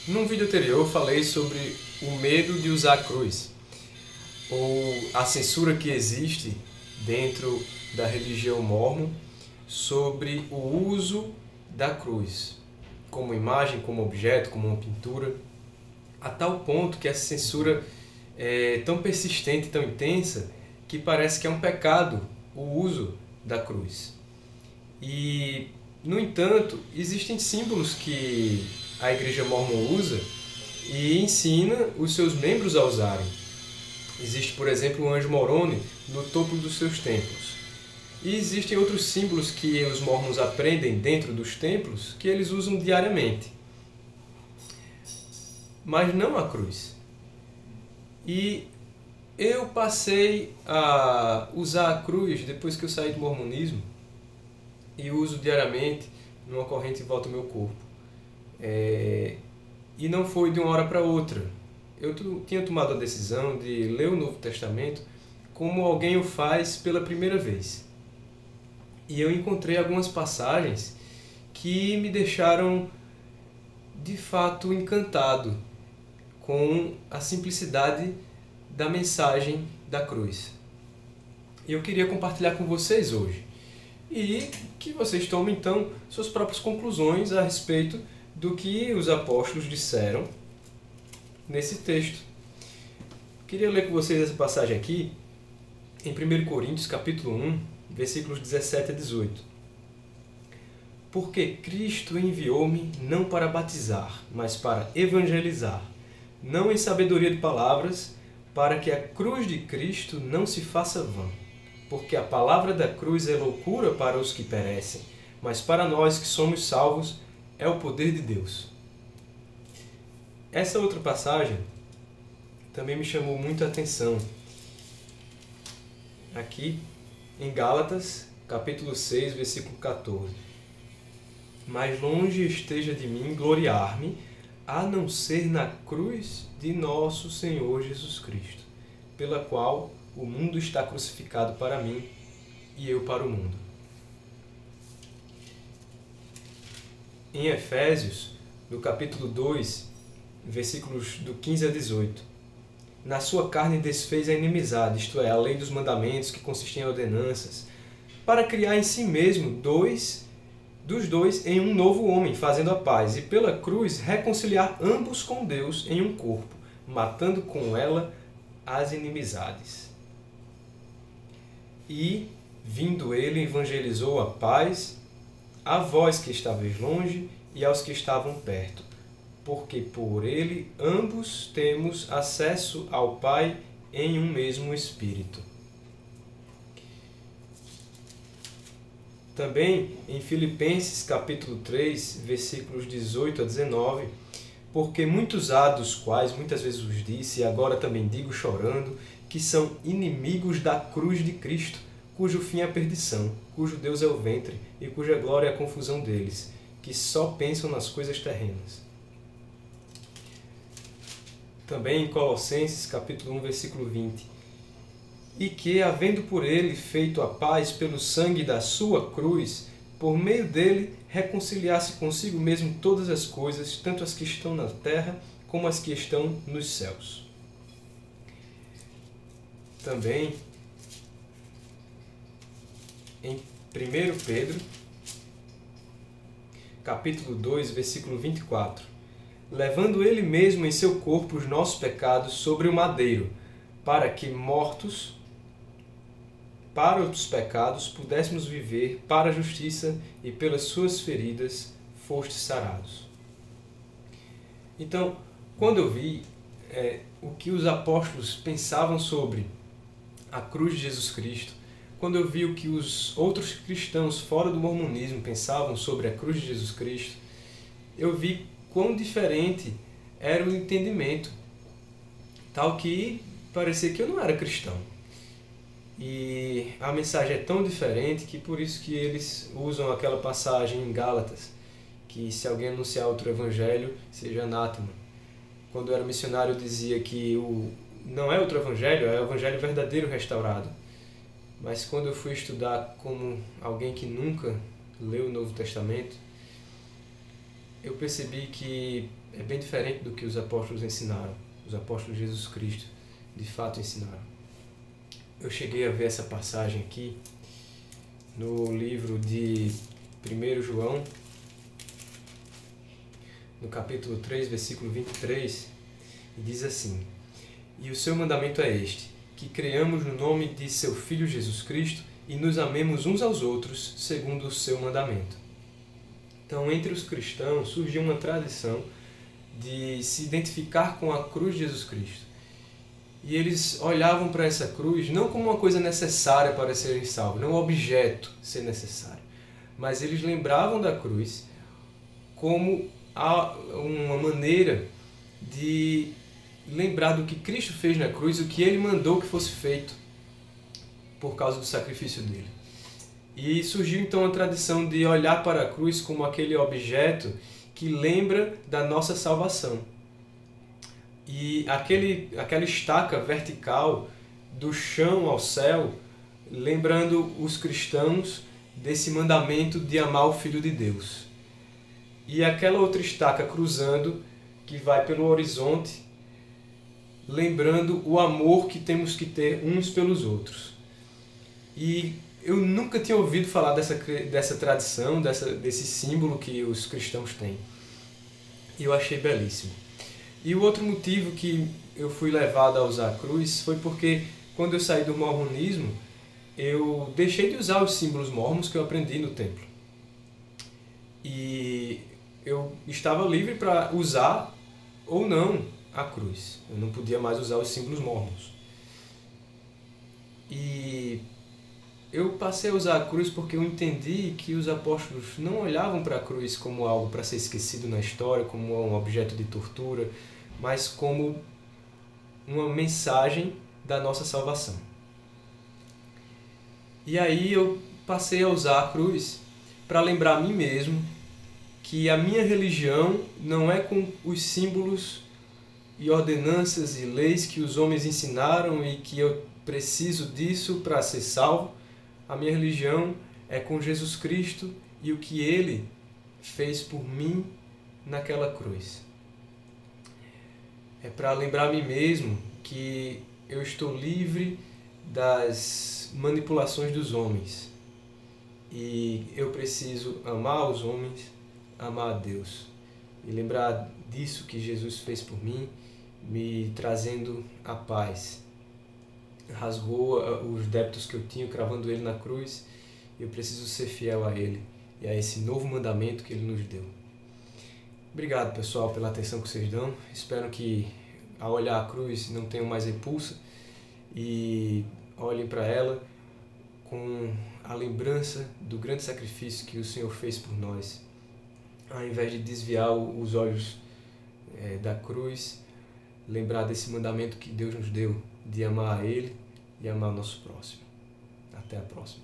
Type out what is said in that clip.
Num vídeo anterior eu falei sobre o medo de usar a cruz, ou a censura que existe dentro da religião mórmon sobre o uso da cruz, como imagem, como objeto, como uma pintura, a tal ponto que essa censura é tão persistente, tão intensa, que parece que é um pecado o uso da cruz. E, no entanto, existem símbolos que a Igreja Mórmon usa e ensina os seus membros a usarem. Existe, por exemplo, o anjo Moroni no topo dos seus templos. E existem outros símbolos que os mormons aprendem dentro dos templos que eles usam diariamente. Mas não a cruz. E eu passei a usar a cruz depois que eu saí do mormonismo e uso diariamente numa corrente em volta do meu corpo. E não foi de uma hora para outra. Eu tinha tomado a decisão de ler o Novo Testamento como alguém o faz pela primeira vez. E eu encontrei algumas passagens que me deixaram de fato encantado com a simplicidade da mensagem da cruz. E eu queria compartilhar com vocês hoje. E que vocês tomem então suas próprias conclusões a respeito do que os apóstolos disseram nesse texto. Queria ler com vocês essa passagem aqui em 1 Coríntios capítulo 1, versículos 17 a 18. Porque Cristo enviou-me não para batizar, mas para evangelizar, não em sabedoria de palavras, para que a cruz de Cristo não se faça vã. Porque a palavra da cruz é loucura para os que perecem, mas para nós que somos salvos é o poder de Deus. Essa outra passagem também me chamou muita atenção. Aqui em Gálatas, capítulo 6, versículo 14. Mas longe esteja de mim gloriar-me, a não ser na cruz de nosso Senhor Jesus Cristo, pela qual o mundo está crucificado para mim e eu para o mundo. Em Efésios, no capítulo 2, versículos do 15 a 18. Na sua carne desfez a inimizade, isto é, a lei dos mandamentos que consistem em ordenanças, para criar em si mesmo dos dois em um novo homem, fazendo a paz, e pela cruz reconciliar ambos com Deus em um corpo, matando com ela as inimizades. E, vindo ele, evangelizou a paz a vós que estáveis longe e aos que estavam perto, porque por ele ambos temos acesso ao Pai em um mesmo Espírito. Também em Filipenses capítulo 3, versículos 18 a 19, porque muitos há dos quais muitas vezes vos disse, e agora também digo chorando, que são inimigos da cruz de Cristo, cujo fim é a perdição, cujo Deus é o ventre, e cuja glória é a confusão deles, que só pensam nas coisas terrenas. Também em Colossenses capítulo 1, versículo 20, e que, havendo por ele feito a paz pelo sangue da sua cruz, por meio dele reconciliasse consigo mesmo todas as coisas, tanto as que estão na terra como as que estão nos céus. Também em 1 Pedro, capítulo 2, versículo 24, levando ele mesmo em seu corpo os nossos pecados sobre o madeiro, para que, mortos para os pecados, pudéssemos viver para a justiça, e pelas suas feridas fostes sarados. Então, quando eu vi o que os apóstolos pensavam sobre a cruz de Jesus Cristo, quando eu vi o que os outros cristãos fora do mormonismo pensavam sobre a cruz de Jesus Cristo, eu vi quão diferente era o entendimento, tal que parecia que eu não era cristão. E a mensagem é tão diferente que por isso que eles usam aquela passagem em Gálatas, que se alguém anunciar outro evangelho, seja anátema. Quando eu era missionário eu dizia que não é outro evangelho, é o evangelho verdadeiro restaurado. Mas quando eu fui estudar como alguém que nunca leu o Novo Testamento, eu percebi que é bem diferente do que os apóstolos ensinaram. Os apóstolos de Jesus Cristo de fato ensinaram. Eu cheguei a ver essa passagem aqui no livro de 1 João, no capítulo 3, versículo 23, e diz assim: "E o seu mandamento é este, que creiamos no nome de seu Filho Jesus Cristo e nos amemos uns aos outros, segundo o seu mandamento." Então, entre os cristãos surgiu uma tradição de se identificar com a cruz de Jesus Cristo. E eles olhavam para essa cruz não como uma coisa necessária para serem salvos, não um objeto ser necessário, mas eles lembravam da cruz como uma maneira de lembrar do que Cristo fez na cruz, o que Ele mandou que fosse feito por causa do sacrifício dele. E surgiu então a tradição de olhar para a cruz como aquele objeto que lembra da nossa salvação. E aquela estaca vertical do chão ao céu, lembrando os cristãos desse mandamento de amar o Filho de Deus. E aquela outra estaca cruzando, que vai pelo horizonte, lembrando o amor que temos que ter uns pelos outros. E eu nunca tinha ouvido falar dessa tradição, desse símbolo que os cristãos têm. E eu achei belíssimo. E o outro motivo que eu fui levado a usar a cruz foi porque, quando eu saí do mormonismo, eu deixei de usar os símbolos mormons que eu aprendi no templo. E eu estava livre para usar ou não a cruz. Eu não podia mais usar os símbolos mormons. E eu passei a usar a cruz porque eu entendi que os apóstolos não olhavam para a cruz como algo para ser esquecido na história, como um objeto de tortura, mas como uma mensagem da nossa salvação. E aí eu passei a usar a cruz para lembrar a mim mesmo que a minha religião não é com os símbolos e ordenanças e leis que os homens ensinaram e que eu preciso disso para ser salvo. A minha religião é com Jesus Cristo e o que Ele fez por mim naquela cruz. É para lembrar a mim mesmo que eu estou livre das manipulações dos homens. E eu preciso amar os homens, amar a Deus. E lembrar disso que Jesus fez por mim, me trazendo a paz. Rasgou os débitos que eu tinha, cravando Ele na cruz. Eu preciso ser fiel a Ele e a esse novo mandamento que Ele nos deu. Obrigado, pessoal, pela atenção que vocês dão. Espero que, ao olhar a cruz, não tenham mais repulsa e olhem para ela com a lembrança do grande sacrifício que o Senhor fez por nós. Ao invés de desviar os olhos da cruz, lembrar desse mandamento que Deus nos deu, de amar a Ele e amar o nosso próximo. Até a próxima.